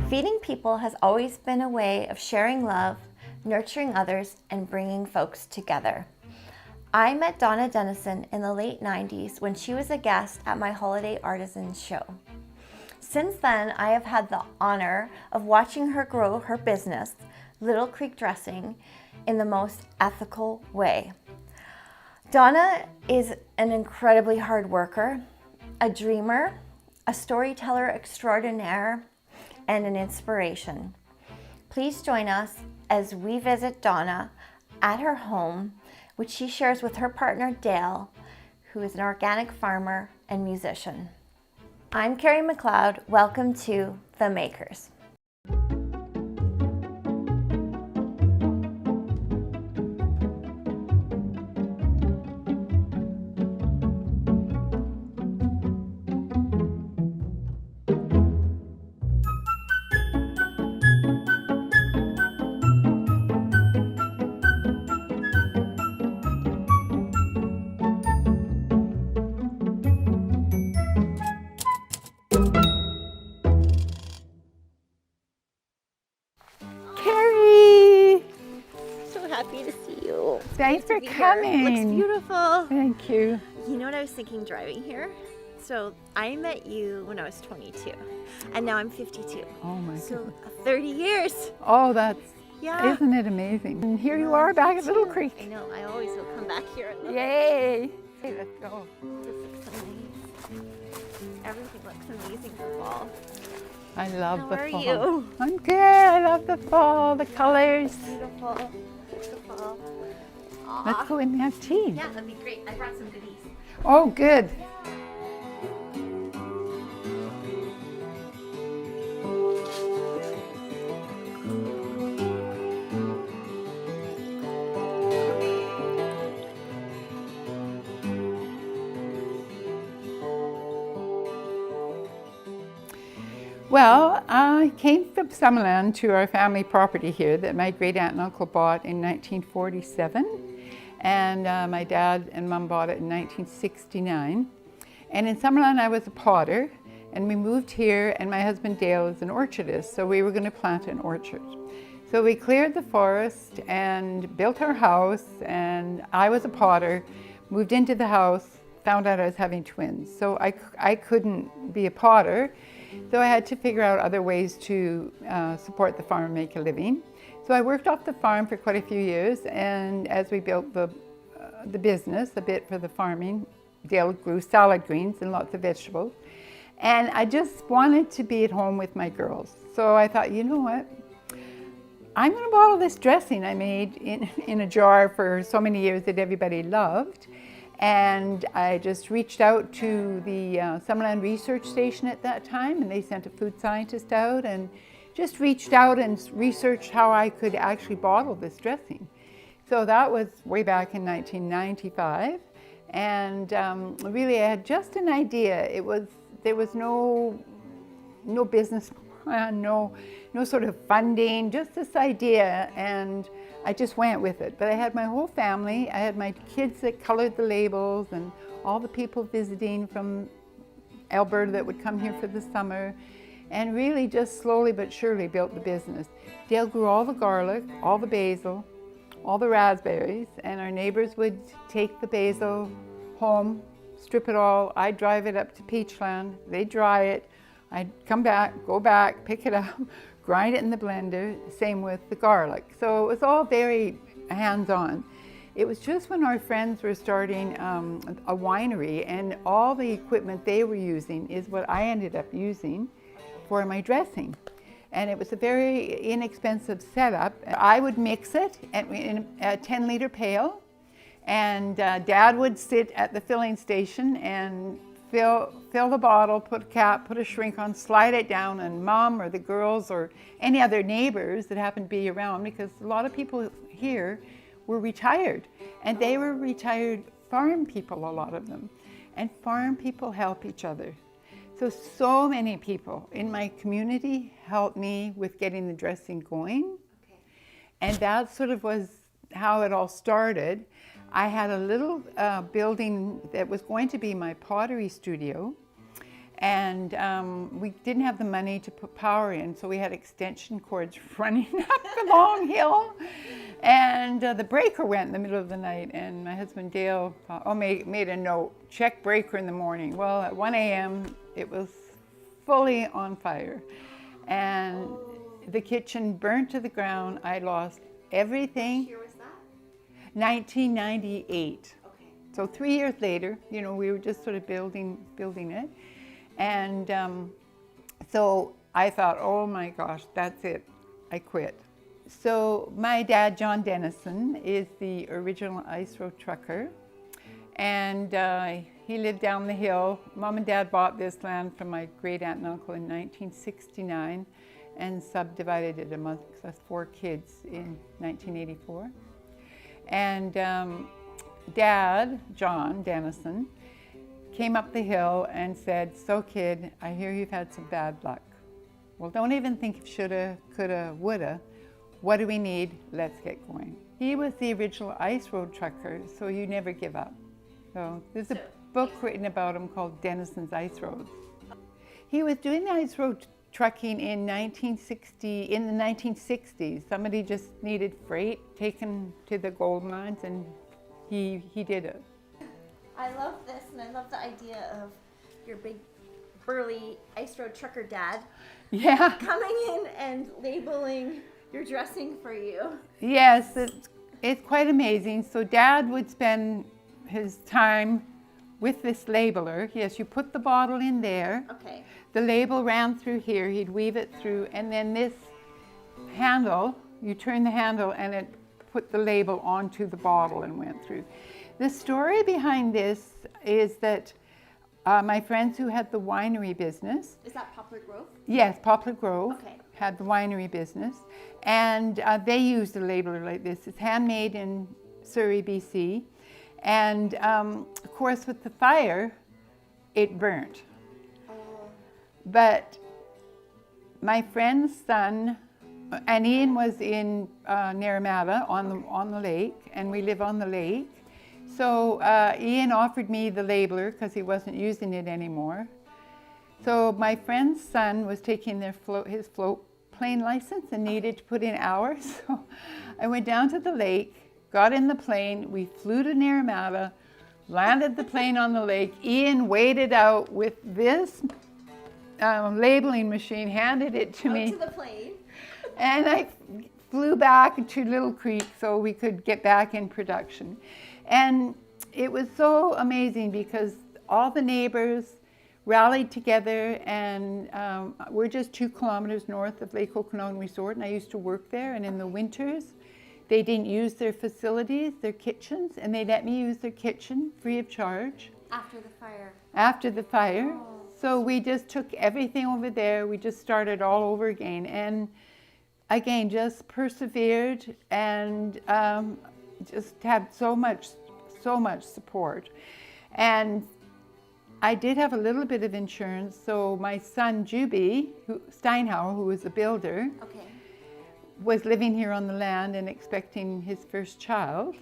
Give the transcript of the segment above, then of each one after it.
Feeding people has always been a way of sharing love, nurturing others, and bringing folks together. I met Donna Denison in the late 90s when she was a guest at my Holiday Artisans show. Since then, I have had the honor of watching her grow her business, Little Creek Dressing, in the most ethical way. Donna is an incredibly hard worker, a dreamer, a storyteller extraordinaire, and an inspiration. Please join us as we visit Donna at her home, which she shares with her partner Dale, who is an organic farmer and musician. I'm Kerry McLeod. Welcome to The Makers. Happy to see you. Thanks for coming. Looks beautiful. Thank you. You know what I was thinking driving here? So I met you when I was 22 and now I'm 52. Oh my goodness. So 30 years. Oh, that's, yeah. Isn't it amazing? And here you are back at Little Creek. I know, I always will come back here. And look. Yay. Hey, let's go. This looks so nice. Everything looks amazing for fall. I love the fall. How are you? I'm good. I love the fall, the colors. Beautiful. Let's go in and have tea. Yeah, that'd be great. I brought some goodies. Oh, good. Well, I came from Summerland to our family property here that my great aunt and uncle bought in 1947, and my dad and mom bought it in 1969. And in Summerland I was a potter, and we moved here, and my husband Dale is an orchardist, so we were going to plant an orchard. So we cleared the forest and built our house, and I was a potter, moved into the house, found out I was having twins. So I couldn't be a potter. So I had to figure out other ways to support the farm and make a living. So I worked off the farm for quite a few years, and as we built the business a bit for the farming, Dale grew salad greens and lots of vegetables. And I just wanted to be at home with my girls. So I thought, you know what? I'm going to bottle this dressing I made in a jar for so many years that everybody loved. And I just reached out to the Summerland Research Station at that time, and they sent a food scientist out and just reached out and researched how I could actually bottle this dressing. So that was way back in 1995, and really I had just an idea. There was no business plan, no sort of funding, just this idea, and I just went with it. But I had my whole family. I had my kids that colored the labels and all the people visiting from Alberta that would come here for the summer, and really just slowly but surely built the business. Dale grew all the garlic, all the basil, all the raspberries, and our neighbors would take the basil home, strip it all. I'd drive it up to Peachland. They'd dry it. I'd come back, go back, pick it up, grind it in the blender, same with the garlic. So it was all very hands-on. It was just when our friends were starting a winery, and all the equipment they were using is what I ended up using for my dressing. And it was a very inexpensive setup. I would mix it in a 10-liter pail, and Dad would sit at the filling station and fill the bottle, put a cap, put a shrink on, slide it down, and Mom or the girls or any other neighbors that happened to be around, because a lot of people here were retired, and they were retired farm people, a lot of them, and farm people help each other. So many people in my community helped me with getting the dressing going. Okay. And that sort of was how it all started. I had a little building that was going to be my pottery studio, And we didn't have the money to put power in, so we had extension cords running up the long hill. And the breaker went in the middle of the night, and my husband Dale made a note, check breaker in the morning. Well, at 1 a.m. it was fully on fire, and the kitchen burnt to the ground. I lost everything. What year was that? 1998. Okay. So 3 years later, you know, we were just sort of building it. And so I thought, oh my gosh, that's it, I quit. So my dad, John Denison, is the original ice road trucker. And he lived down the hill. Mom and Dad bought this land from my great aunt and uncle in 1969 and subdivided it amongst us 4 kids in 1984. And Dad, John Denison, came up the hill and said, so kid, I hear you've had some bad luck. Well, don't even think of shoulda, coulda, woulda. What do we need? Let's get going. He was the original ice road trucker, so you never give up. So there's a book written about him called Denison's Ice Roads. He was doing the ice road trucking in the 1960s. Somebody just needed freight taken to the gold mines, and he did it. I love this, and I love the idea of your big, burly ice road trucker dad coming in and labeling your dressing for you. Yes, it's quite amazing. So Dad would spend his time with this labeler. Yes, you put the bottle in there. Okay. The label ran through here. He'd weave it through, and then this handle, you turn the handle, and it put the label onto the bottle and went through. The story behind this is that my friends who had the winery business. Is that Poplar Grove? Yes, Poplar Grove. Okay. Had the winery business, and they used a labeler like this. It's handmade in Surrey, BC, and of course with the fire, it burnt. But my friend's son, and Ian was in Naramata on the lake, and we live on the lake. So Ian offered me the labeler because he wasn't using it anymore. So my friend's son was taking his float plane license and needed to put in hours. So I went down to the lake, got in the plane, we flew to Naramata, landed the plane on the lake. Ian waited out with this labeling machine, handed it to me. To the plane. And I flew back to Little Creek so we could get back in production. And it was so amazing because all the neighbors rallied together, and we're just 2 kilometers north of Lake Okanagan Resort, and I used to work there. And in the winters, they didn't use their facilities, their kitchens, and they let me use their kitchen free of charge. After the fire. After the fire. Oh. So we just took everything over there. We just started all over again. And again, just persevered and just had so much support. And I did have a little bit of insurance. So my son, Juby Steinhauer, who was a builder, was living here on the land and expecting his first child,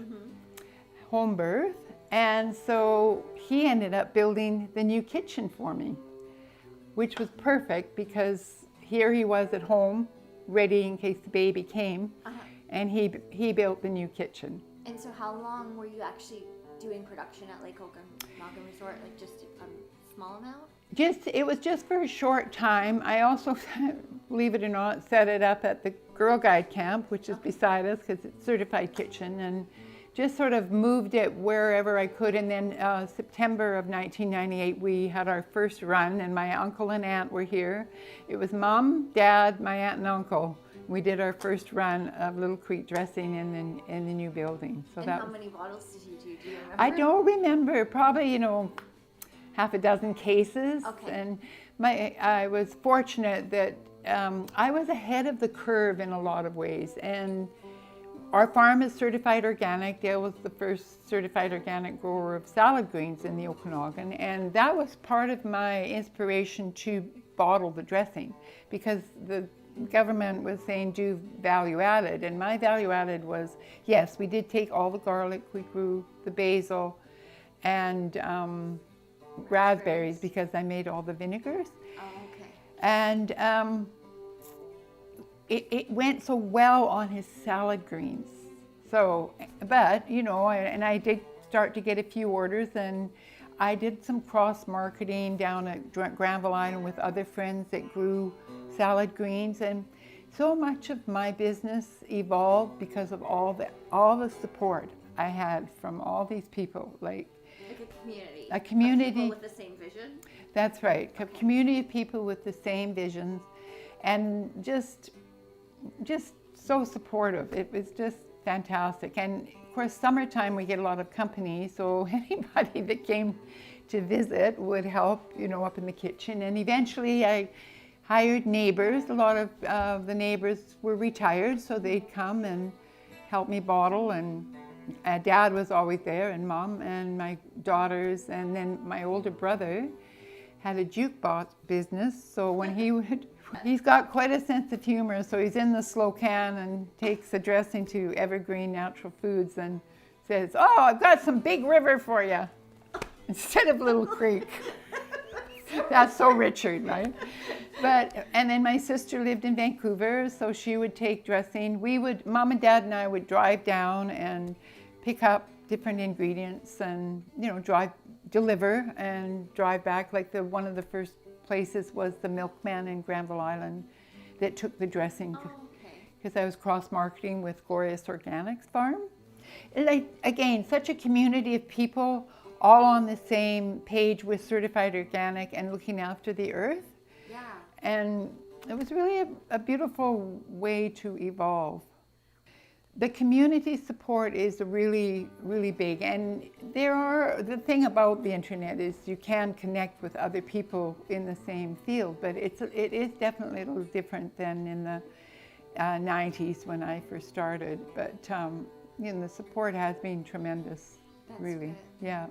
home birth. And so he ended up building the new kitchen for me, which was perfect because here he was at home, ready in case the baby came, and he built the new kitchen. And so how long were you actually doing production at Lake Okanagan Resort? Like just a small amount? It was just for a short time. I also, believe it or not, set it up at the Girl Guide camp, which is beside us because it's certified kitchen, and just sort of moved it wherever I could. And then September of 1998, we had our first run, and my uncle and aunt were here. It was Mom, Dad, my aunt and uncle. We did our first run of Little Creek dressing in the new building. So and how many bottles did you do? Do you remember? I don't remember. Probably, half a dozen cases. Okay. And I was fortunate that I was ahead of the curve in a lot of ways. And our farm is certified organic. Dale was the first certified organic grower of salad greens in the Okanagan. And that was part of my inspiration to bottle the dressing, because the government was saying do value added. And my value added was, yes, we did take all the garlic, we grew the basil, and raspberries because I made all the vinegars. Oh, okay. And it went so well on his salad greens. So, but, you know, and I did start to get a few orders, and I did some cross marketing down at Granville Island with other friends that grew salad greens, and so much of my business evolved because of all the support I had from all these people, like a community. A community. People with the same vision. That's right. A community of people with the same visions, and just so supportive. It was just fantastic. And of course, summertime we get a lot of company, so anybody that came to visit would help, you know, up in the kitchen. And eventually I hired neighbors. A lot of the neighbors were retired, so they'd come and help me bottle, and Dad was always there, and Mom, and my daughters, and then my older brother had a jukebox business, so when he's got quite a sense of humor, so he's in the slow can and takes a dressing to Evergreen Natural Foods and says, "Oh, I've got some Big River for you," instead of Little Creek. That's so Richard, right? And then my sister lived in Vancouver, so she would take dressing. Mom and Dad and I would drive down and pick up different ingredients and, you know, deliver and drive back. Like one of the first places was the Milkman in Granville Island that took the dressing, because I was cross-marketing with Glorious Organics Farm. Like, again, such a community of people all on the same page with certified organic and looking after the earth. Yeah. And it was really a beautiful way to evolve. The community support is really, really big. And the thing about the internet is you can connect with other people in the same field, but it is definitely a little different than in the 90s when I first started. But you know, the support has been tremendous. That's really. Good. Yeah.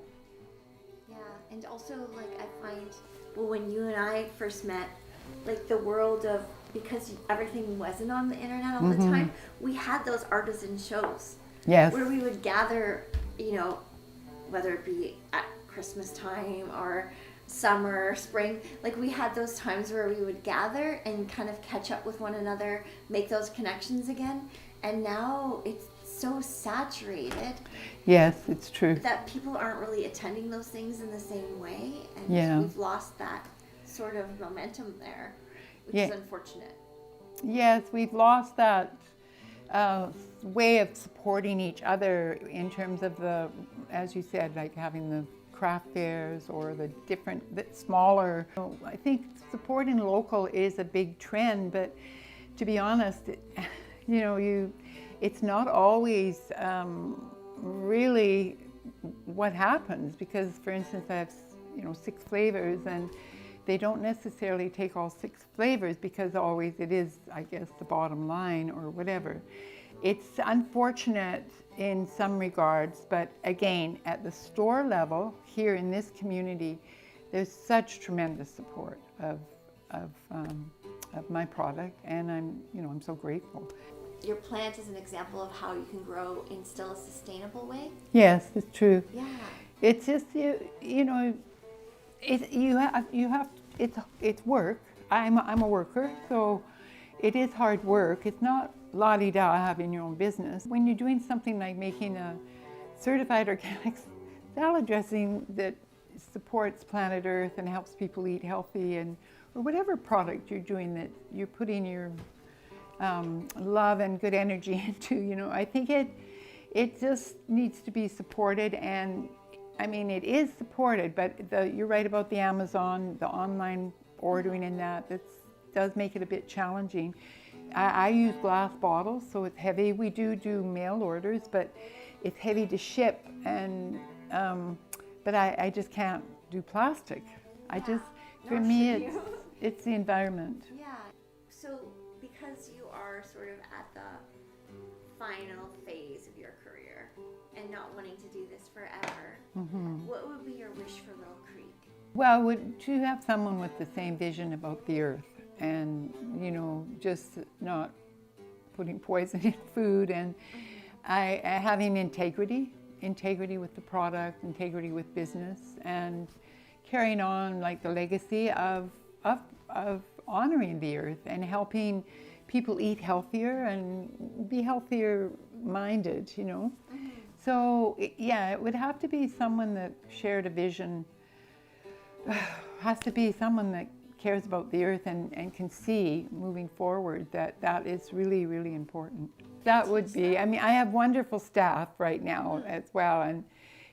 Yeah, and also, like, I find, well, when you and I first met, like, the world of, because everything wasn't on the internet all the time, we had those artisan shows. Yes. Where we would gather, you know, whether it be at Christmas time or summer, spring, like, we had those times where we would gather and kind of catch up with one another, make those connections again. And now it's so saturated. Yes, it's true. That people aren't really attending those things in the same way, and we've lost that sort of momentum there, which is unfortunate. Yes, we've lost that way of supporting each other in terms of the, as you said, like having the craft fairs or the smaller. I think supporting local is a big trend, but to be honest, you know, it's not always really what happens, because, for instance, I have, you know, 6 flavors, and they don't necessarily take all 6 flavors because always it is, I guess, the bottom line or whatever. It's unfortunate in some regards, but again, at the store level here in this community, there's such tremendous support of my product, and I'm so grateful. Your plant is an example of how you can grow in still a sustainable way. Yes, it's true. Yeah. It's just it's work. I'm a worker, so it is hard work. It's not la-di-da having your own business. When you're doing something like making a certified organic salad dressing that supports planet Earth and helps people eat healthy, or whatever product you're doing that you're putting your love and good energy into, you know, I think it just needs to be supported. And I mean, it is supported, but you're right about the Amazon, the online ordering, and that does make it a bit challenging. I use glass bottles, so it's heavy. We do mail orders, but it's heavy to ship, and but I just can't do plastic. For me, it's the environment. Yeah. So because you are sort of at the final phase of your career and not wanting to do this forever, what would be your wish for Little Creek? Well, to have someone with the same vision about the earth, and, you know, just not putting poison in food, and having integrity with the product, integrity with business, and carrying on like the legacy of honoring the earth and helping people eat healthier and be healthier minded, you know. So yeah, it would have to be someone that shared a vision. Has to be someone that cares about the earth and can see moving forward that is really, really important. That would be, I mean, I have wonderful staff right now as well, and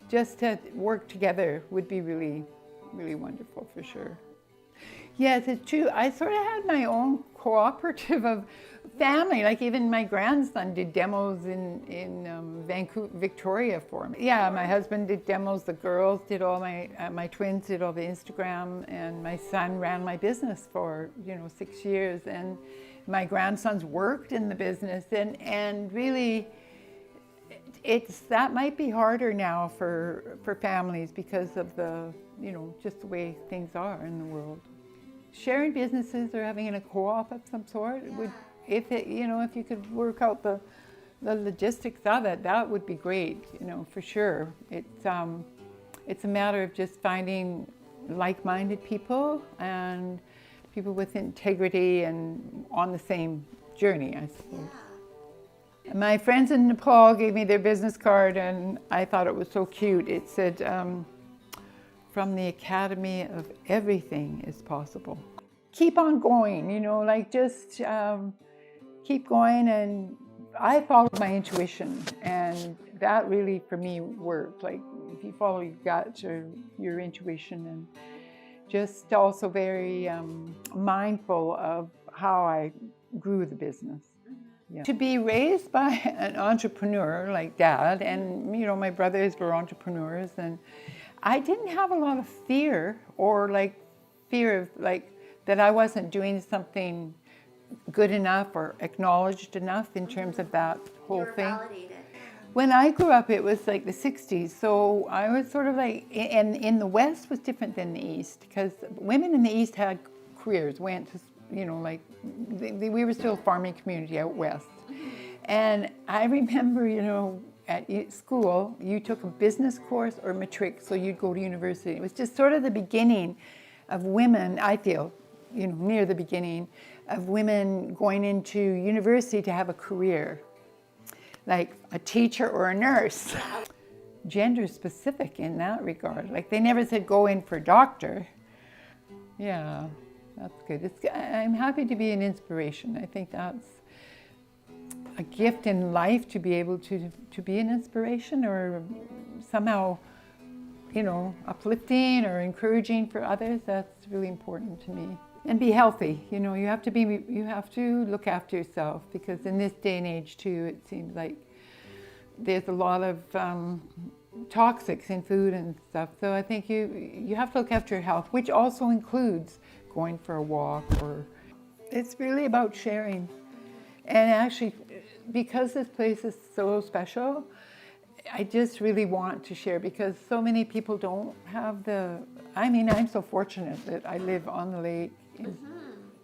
just to work together would be really, really wonderful for sure. Yes, it's true. I sort of had my own cooperative of family. Like even my grandson did demos in Vancouver, Victoria for me. Yeah, my husband did demos. The girls did all my twins did all the Instagram, and my son ran my business for 6 years. And my grandsons worked in the business, and really, that might be harder now for families because of the just the way things are in the world. Sharing businesses or having a co-op of some sort would, if you could work out the logistics of it, that would be great, for sure. It's a matter of just finding like-minded people and people with integrity and on the same journey, I suppose. Yeah. My friends in Nepal gave me their business card, and I thought it was so cute. It said, from the Academy of Everything is Possible. Keep on going, just keep going. And I followed my intuition, and that really for me worked. Like if you follow your gut or your intuition, and just also very mindful of how I grew the business. Yeah. To be raised by an entrepreneur like Dad, and my brothers were entrepreneurs, and I didn't have a lot of fear or fear of that I wasn't doing something good enough or acknowledged enough in terms of that whole thing. Validated. When I grew up, it was like the 60s, so I was sort of and in the West was different than the East, because women in the East had careers, went to, we were still a farming community out West. And I remember, at school, you took a business course or matric, so you'd go to university. It was just sort of the beginning of women, I feel, near the beginning of women going into university to have a career, like a teacher or a nurse. Gender specific in that regard. Like they never said go in for doctor. Yeah, that's good. I'm happy to be an inspiration. I think that's a gift in life, to be able to be an inspiration or somehow, uplifting or encouraging for others. That's really important to me. And be healthy. You have to look after yourself, because in this day and age too, it seems like there's a lot of toxics in food and stuff. So I think you have to look after your health, which also includes going for a walk, or it's really about sharing. And actually, because this place is so special, I just really want to share, because so many people don't have I'm so fortunate that I live on the lake.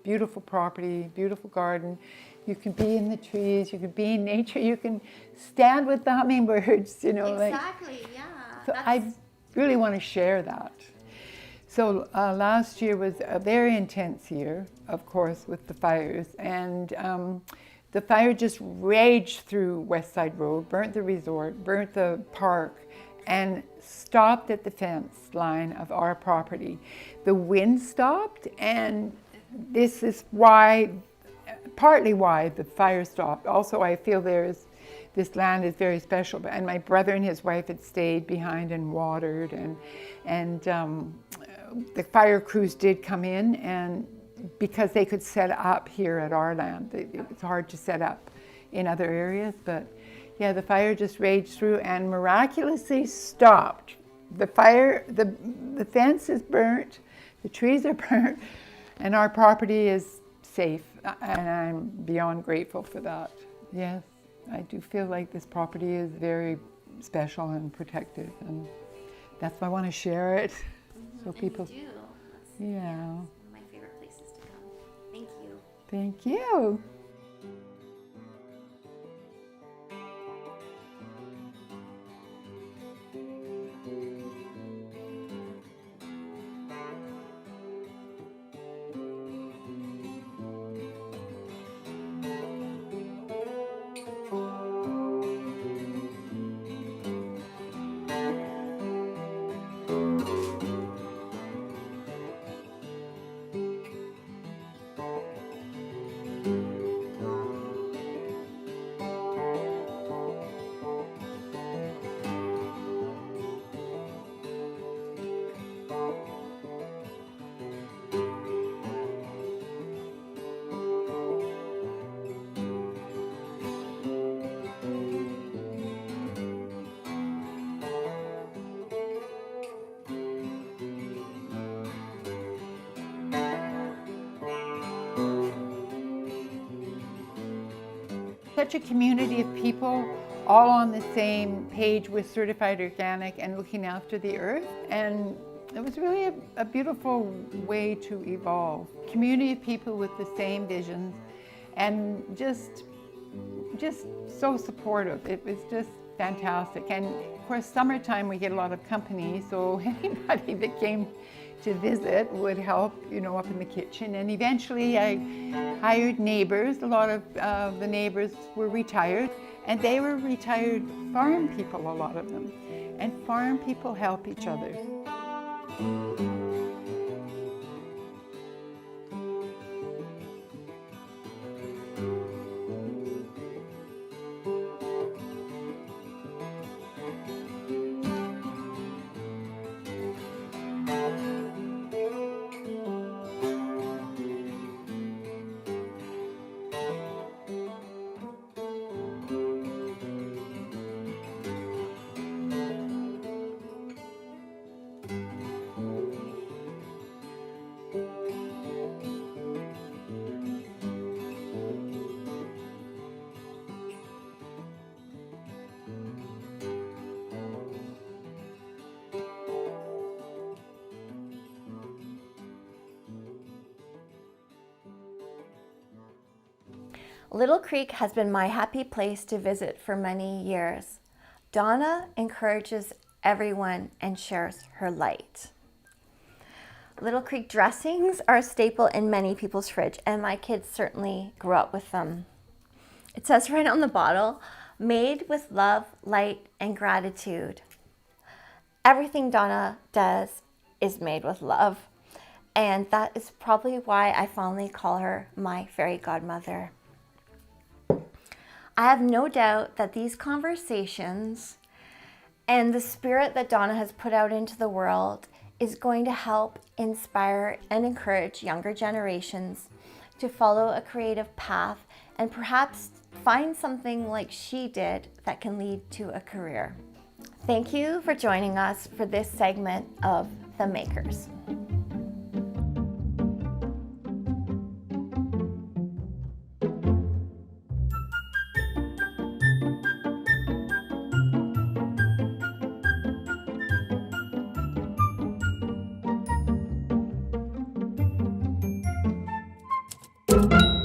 Beautiful property, beautiful garden. You can be in the trees, you can be in nature, you can stand with the hummingbirds, Exactly, yeah. So I really want to share that. So last year was a very intense year, of course, with the fires. And the fire just raged through West Side Road, burnt the resort, burnt the park, and stopped at the fence line of our property. The wind stopped, and this is partly why the fire stopped. Also, I feel this land is very special, and my brother and his wife had stayed behind and watered, and the fire crews did come in, and because they could set up here at our land. It's hard to set up in other areas, but yeah, the fire just raged through and miraculously stopped. The fire, the fence is burnt, the trees are burnt, and our property is safe, and I'm beyond grateful for that. Yes, I do feel like this property is very special and protected, and that's why I want to share it. So people, you do. Yeah. One of my favorite places to come. Thank you. Thank you. such a community of people all on the same page with certified organic and looking after the earth. And it was really a beautiful way to evolve. Community of people with the same visions and just so supportive. It was just fantastic. And of course, summertime we get a lot of company, so anybody that came to visit would help, up in the kitchen. And eventually I hired neighbors. A lot of the neighbors were retired, and they were retired farm people, a lot of them. And farm people help each other. Little Creek has been my happy place to visit for many years. Donna encourages everyone and shares her light. Little Creek dressings are a staple in many people's fridge, and my kids certainly grew up with them. It says right on the bottle, made with love, light, and gratitude. Everything Donna does is made with love, and that is probably why I fondly call her my fairy godmother. I have no doubt that these conversations and the spirit that Donna has put out into the world is going to help inspire and encourage younger generations to follow a creative path and perhaps find something like she did that can lead to a career. Thank you for joining us for this segment of The Makers. Thank you.